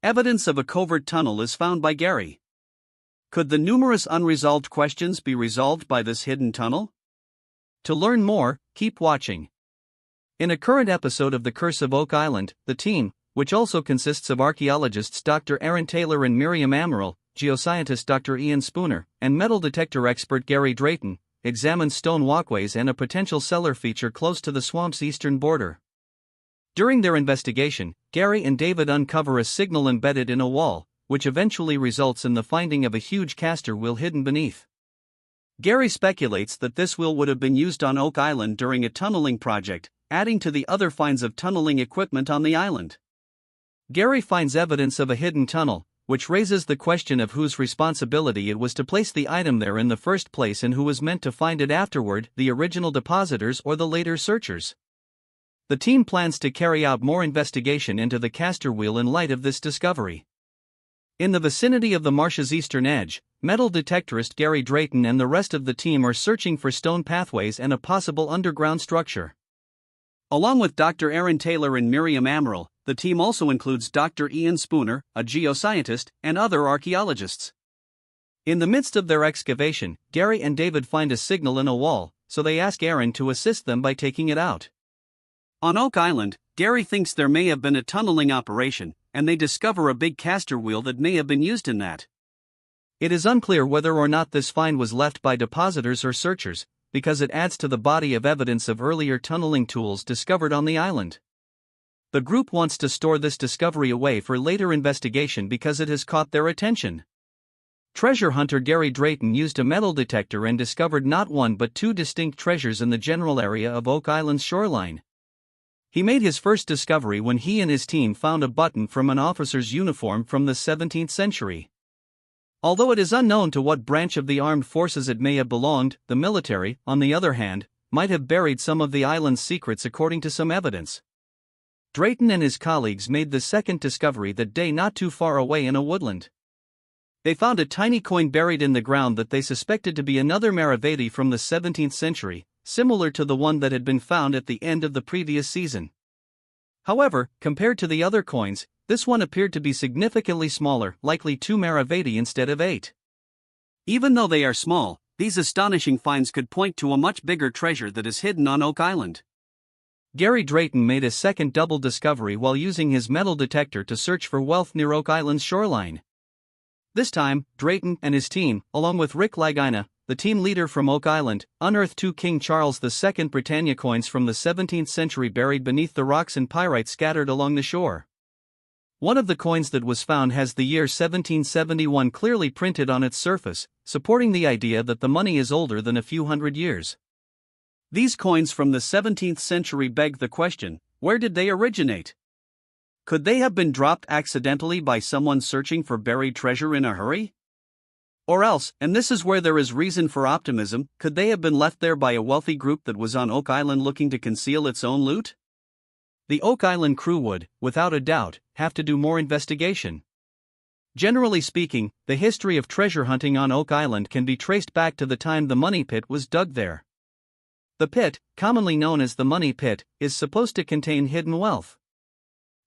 Evidence of a covert tunnel is found by Gary. Could the numerous unresolved questions be resolved by this hidden tunnel? To learn more, keep watching. In a current episode of The Curse of Oak Island, the team, which also consists of archaeologists Dr. Aaron Taylor and Miriam Amaral, geoscientist Dr. Ian Spooner, and metal detector expert Gary Drayton, examines stone walkways and a potential cellar feature close to the swamp's eastern border. During their investigation, Gary and David uncover a signal embedded in a wall, which eventually results in the finding of a huge caster wheel hidden beneath. Gary speculates that this wheel would have been used on Oak Island during a tunneling project, adding to the other finds of tunneling equipment on the island. Gary finds evidence of a hidden tunnel, which raises the question of whose responsibility it was to place the item there in the first place and who was meant to find it afterward, the original depositors or the later searchers. The team plans to carry out more investigation into the caster wheel in light of this discovery. In the vicinity of the marsh's eastern edge, metal detectorist Gary Drayton and the rest of the team are searching for stone pathways and a possible underground structure. Along with Dr. Aaron Taylor and Miriam Amaral, the team also includes Dr. Ian Spooner, a geoscientist, and other archaeologists. In the midst of their excavation, Gary and David find a signal in a wall, so they ask Aaron to assist them by taking it out. On Oak Island, Gary thinks there may have been a tunneling operation, and they discover a big caster wheel that may have been used in that. It is unclear whether or not this find was left by depositors or searchers, because it adds to the body of evidence of earlier tunneling tools discovered on the island. The group wants to store this discovery away for later investigation because it has caught their attention. Treasure hunter Gary Drayton used a metal detector and discovered not one but two distinct treasures in the general area of Oak Island's shoreline. He made his first discovery when he and his team found a button from an officer's uniform from the 17th century. Although it is unknown to what branch of the armed forces it may have belonged, the military, on the other hand, might have buried some of the island's secrets according to some evidence. Drayton and his colleagues made the second discovery that day not too far away in a woodland. They found a tiny coin buried in the ground that they suspected to be another maravedi from the 17th century, similar to the one that had been found at the end of the previous season. However, compared to the other coins, this one appeared to be significantly smaller, likely 2 maravedi instead of 8. Even though they are small, these astonishing finds could point to a much bigger treasure that is hidden on Oak Island. Gary Drayton made a second double discovery while using his metal detector to search for wealth near Oak Island's shoreline. This time, Drayton and his team, along with Rick Lagina, the team leader from Oak Island, unearthed 2 King Charles II Britannia coins from the 17th century buried beneath the rocks and pyrite scattered along the shore. One of the coins that was found has the year 1771 clearly printed on its surface, supporting the idea that the money is older than a few hundred years. These coins from the 17th century beg the question, where did they originate? Could they have been dropped accidentally by someone searching for buried treasure in a hurry? Or else, and this is where there is reason for optimism, could they have been left there by a wealthy group that was on Oak Island looking to conceal its own loot? The Oak Island crew would, without a doubt, have to do more investigation. Generally speaking, the history of treasure hunting on Oak Island can be traced back to the time the money pit was dug there. The pit, commonly known as the money pit, is supposed to contain hidden wealth.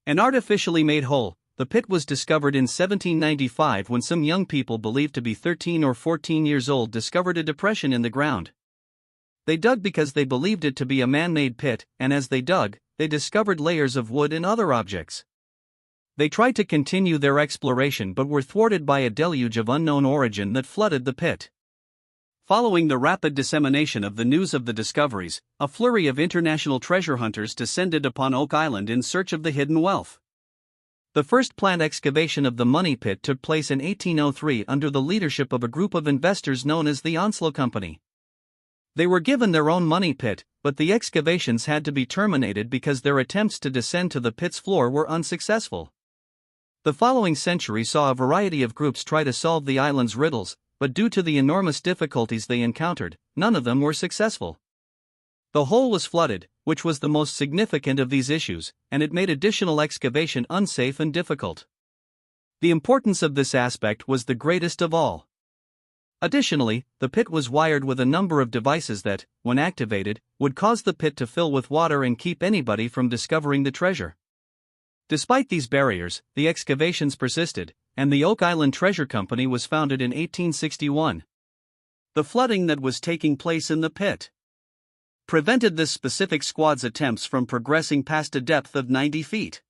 An artificially made hole, the pit was discovered in 1795 when some young people believed to be 13 or 14 years old discovered a depression in the ground. They dug because they believed it to be a man-made pit, and as they dug, they discovered layers of wood and other objects. They tried to continue their exploration but were thwarted by a deluge of unknown origin that flooded the pit. Following the rapid dissemination of the news of the discoveries, a flurry of international treasure hunters descended upon Oak Island in search of the hidden wealth. The first planned excavation of the money pit took place in 1803 under the leadership of a group of investors known as the Onslow Company. They were given their own money pit, but the excavations had to be terminated because their attempts to descend to the pit's floor were unsuccessful. The following century saw a variety of groups try to solve the island's riddles, but due to the enormous difficulties they encountered, none of them were successful. The hole was flooded, which was the most significant of these issues, and it made additional excavation unsafe and difficult. The importance of this aspect was the greatest of all. Additionally, the pit was wired with a number of devices that, when activated, would cause the pit to fill with water and keep anybody from discovering the treasure. Despite these barriers, the excavations persisted, and the Oak Island Treasure Company was founded in 1861. The flooding that was taking place in the pit prevented this specific squad's attempts from progressing past a depth of 90 feet.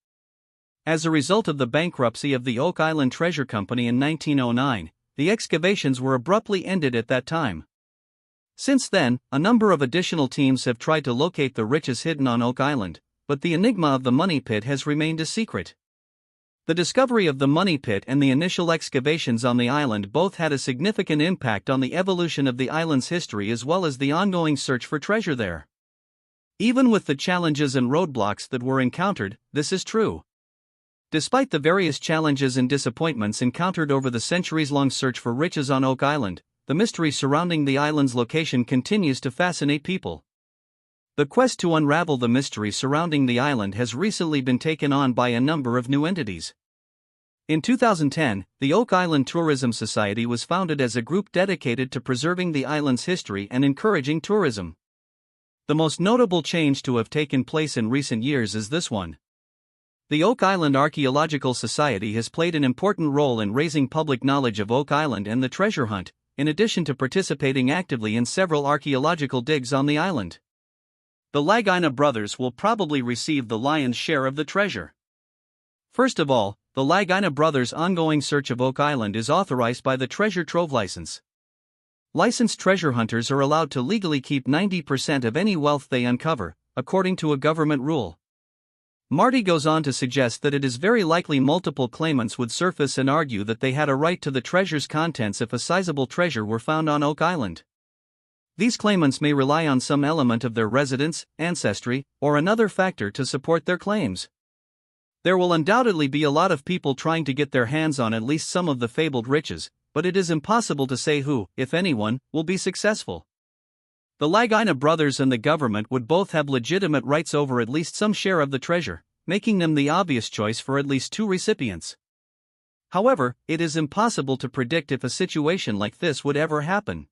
As a result of the bankruptcy of the Oak Island Treasure Company in 1909, the excavations were abruptly ended at that time. Since then, a number of additional teams have tried to locate the riches hidden on Oak Island, but the enigma of the money pit has remained a secret. The discovery of the money pit and the initial excavations on the island both had a significant impact on the evolution of the island's history as well as the ongoing search for treasure there. Even with the challenges and roadblocks that were encountered, this is true. Despite the various challenges and disappointments encountered over the centuries-long search for riches on Oak Island, the mystery surrounding the island's location continues to fascinate people. The quest to unravel the mystery surrounding the island has recently been taken on by a number of new entities. In 2010, the Oak Island Tourism Society was founded as a group dedicated to preserving the island's history and encouraging tourism. The most notable change to have taken place in recent years is this one. The Oak Island Archaeological Society has played an important role in raising public knowledge of Oak Island and the treasure hunt, in addition to participating actively in several archaeological digs on the island. The Lagina brothers will probably receive the lion's share of the treasure. First of all, the Lagina brothers' ongoing search of Oak Island is authorized by the Treasure Trove License. Licensed treasure hunters are allowed to legally keep 90% of any wealth they uncover, according to a government rule. Marty goes on to suggest that it is very likely multiple claimants would surface and argue that they had a right to the treasure's contents if a sizable treasure were found on Oak Island. These claimants may rely on some element of their residence, ancestry, or another factor to support their claims. There will undoubtedly be a lot of people trying to get their hands on at least some of the fabled riches, but it is impossible to say who, if anyone, will be successful. The Lagina brothers and the government would both have legitimate rights over at least some share of the treasure, making them the obvious choice for at least two recipients. However, it is impossible to predict if a situation like this would ever happen.